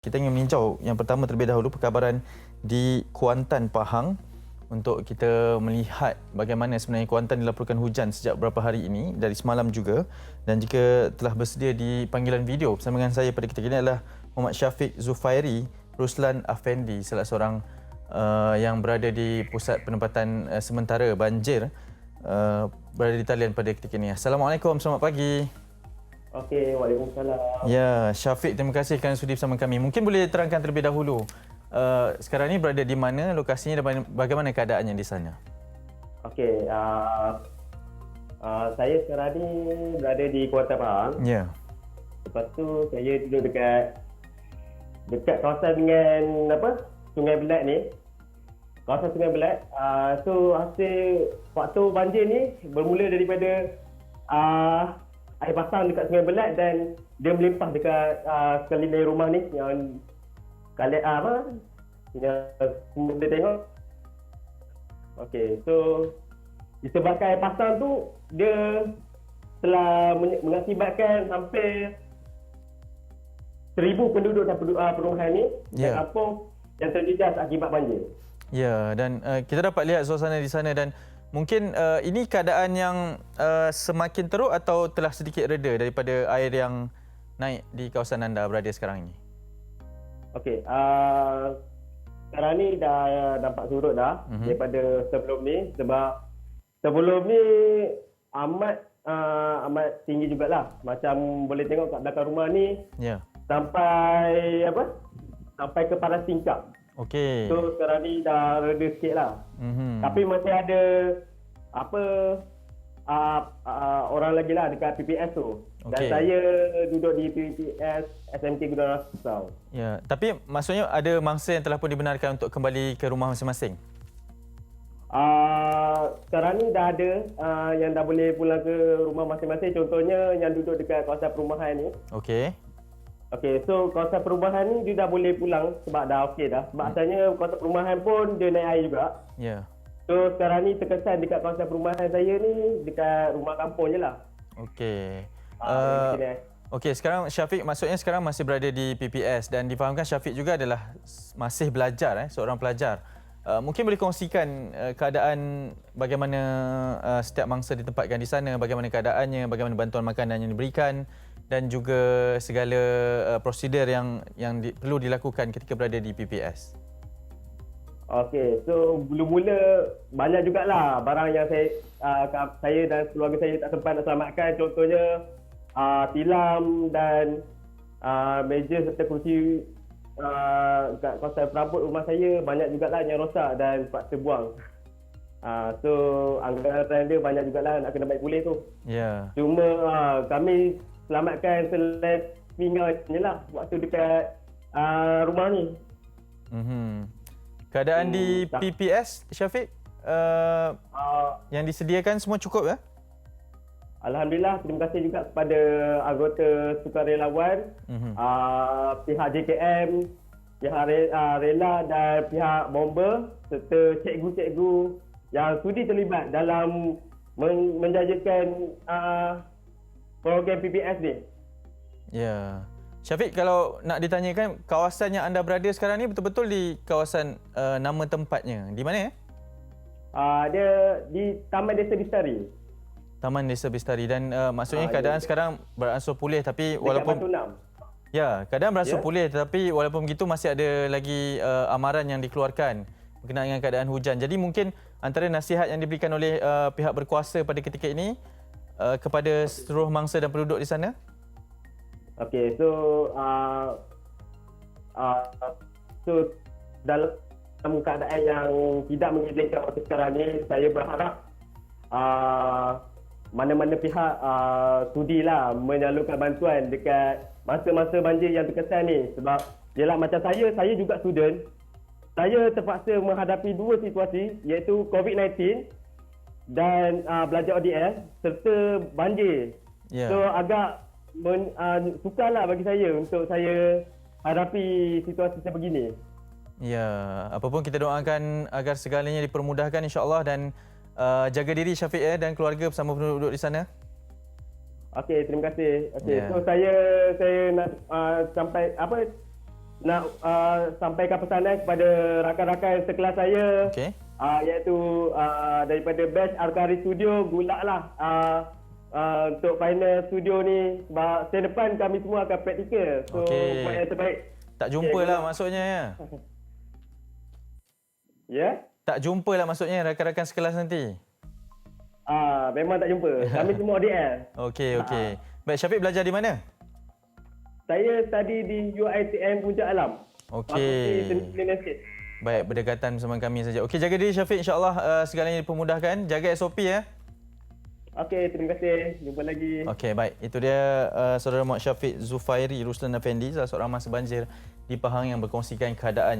Kita ingin meninjau yang pertama terlebih dahulu perkabaran di Kuantan, Pahang untuk kita melihat bagaimana sebenarnya Kuantan dilaporkan hujan sejak beberapa hari ini dari semalam juga, dan jika telah bersedia di panggilan video bersama dengan saya pada ketika ini adalah Muhammad Syafiq Zufairi Ruslan Afendi, salah seorang yang berada di pusat penempatan sementara banjir berada di talian pada ketika ini. Assalamualaikum, selamat pagi. Okey, waalaikumsalam. Ya, Syafiq, terima kasih kerana sudi bersama kami. Mungkin boleh terangkan terlebih dahulu, sekarang ini berada di mana, lokasinya dan bagaimana keadaannya di sana? Okey, saya sekarang ni berada di Kuantan Pahang. Ya. Lepas tu saya duduk dekat kawasan dengan Sungai Belat ni. Kawasan Sungai Belat. So hasil waktu banjir ni bermula daripada air pasang dekat Sungai Belat dan dia melimpah dekat sekeliling rumah ni yang kalian yang boleh tengok. Okey, so disebabkan air pasang tu dia telah mengakibatkan hampir 1,000 penduduk dan perumahan ni dan kampung yang terjejas akibat banjir. Ya, dan kita dapat lihat suasana di sana dan mungkin ini keadaan yang semakin teruk atau telah sedikit reda daripada air yang naik di kawasan anda berada sekarang ini? Okey, sekarang ni dah nampak surut dah daripada sebelum ni, sebab sebelum ni amat tinggi jugalah. Macam boleh tengok kat belakang rumah ni sampai sampai ke paras tingkap. Okey. So sekarang ni dah reda sikit lah. Tapi masih ada orang lagi lah dekat PPS tu. Dan saya duduk di PPS SMK Gudang Rasau. Ya, tapi maksudnya ada mangsa yang telah pun dibenarkan untuk kembali ke rumah masing-masing? Sekarang ni dah ada yang dah boleh pulang ke rumah masing-masing. Contohnya yang duduk dekat kawasan perumahan ni. Okey. Okey, so kawasan perumahan ni dia dah boleh pulang sebab dah okey dah. Sebab asalnya kawasan perumahan pun dia naik air juga. Ya. So sekarang ni terkesan dekat kawasan perumahan saya ni dekat rumah kampung je lah. Okey. Okey, sekarang Syafiq maksudnya sekarang masih berada di PPS dan difahamkan Syafiq juga adalah masih belajar, seorang pelajar. Mungkin boleh kongsikan keadaan bagaimana setiap mangsa ditempatkan di sana, bagaimana keadaannya, bagaimana bantuan makanan yang diberikan dan juga segala prosedur yang perlu dilakukan ketika berada di PPS. Okey, so mula-mula banyak jugalah barang yang saya dan keluarga saya tak sempat nak selamatkan. Contohnya tilam dan meja serta kursi kat kawasan perabot rumah saya banyak jugalah yang rosak dan terpaksa buang. So anggaran dia banyak jugalah nak kena baik pulih tu. Ya. Cuma kami selamatkan selain pinggan je lah waktu dekat rumah ni. Keadaan di PPS, Syafiq, yang disediakan semua cukup ya? Alhamdulillah, terima kasih juga kepada anggota sukarelawan, pihak JKM, pihak rela dan pihak bomba serta cikgu-cikgu yang sudi terlibat dalam menjajakan program PPS ni. Ya. Syafiq, kalau nak ditanyakan, kawasan yang anda berada sekarang ni betul-betul di kawasan nama tempatnya. Di mana ya? Dia di Taman Desa Bistari. Taman Desa Bistari dan maksudnya keadaan sekarang beransur pulih tapi walaupun Batu Enam. Ya, keadaan beransur pulih tetapi walaupun begitu masih ada lagi amaran yang dikeluarkan berkenaan dengan keadaan hujan. Jadi mungkin antara nasihat yang diberikan oleh pihak berkuasa pada ketika ini kepada seluruh mangsa dan penduduk di sana? Okey, so dalam keadaan yang tidak mengizinkan waktu sekarang ni, saya berharap mana-mana pihak sudilah menyalurkan bantuan dekat masa-masa banjir yang terkesan ni. Sebab yelah macam saya juga student. Saya terpaksa menghadapi dua situasi iaitu COVID-19 dan belajar ODS serta banjir. So agak sukarlah bagi saya untuk saya hadapi situasi sebegini. Ya, apapun kita doakan agar segalanya dipermudahkan insya-Allah dan jaga diri Syafiq dan keluarga bersama penduduk di sana. Okey, terima kasih. Okey, so saya nak sampai nak sampaikan pesanan kepada rakan-rakan sekelas saya. Okey. Iaitu daripada batch Arkari Studio, good luck lah untuk final studio ni. Sebab tahun depan kami semua akan praktikal. So, Okey. buat yang terbaik. Tak jumpa lah maksudnya ya. Ya? Tak jumpa lah maksudnya rakan-rakan sekelas nanti. Memang tak jumpa. Kami semua ODL. Okey, okey. Baik, Syafiq belajar di mana? Saya study di UiTM Puncak Alam. Okey. Fakulti. Baik, berdekatan bersama kami saja. Okey, jaga diri Syafiq, insya-Allah segalanya dipermudahkan. Jaga SOP ya. Okey, terima kasih. Jumpa lagi. Okey, baik. Itu dia saudara Muhammad Syafiq Zufairi Ruslan Effendi, salah seorang masa banjir di Pahang yang berkongsikan keadaannya.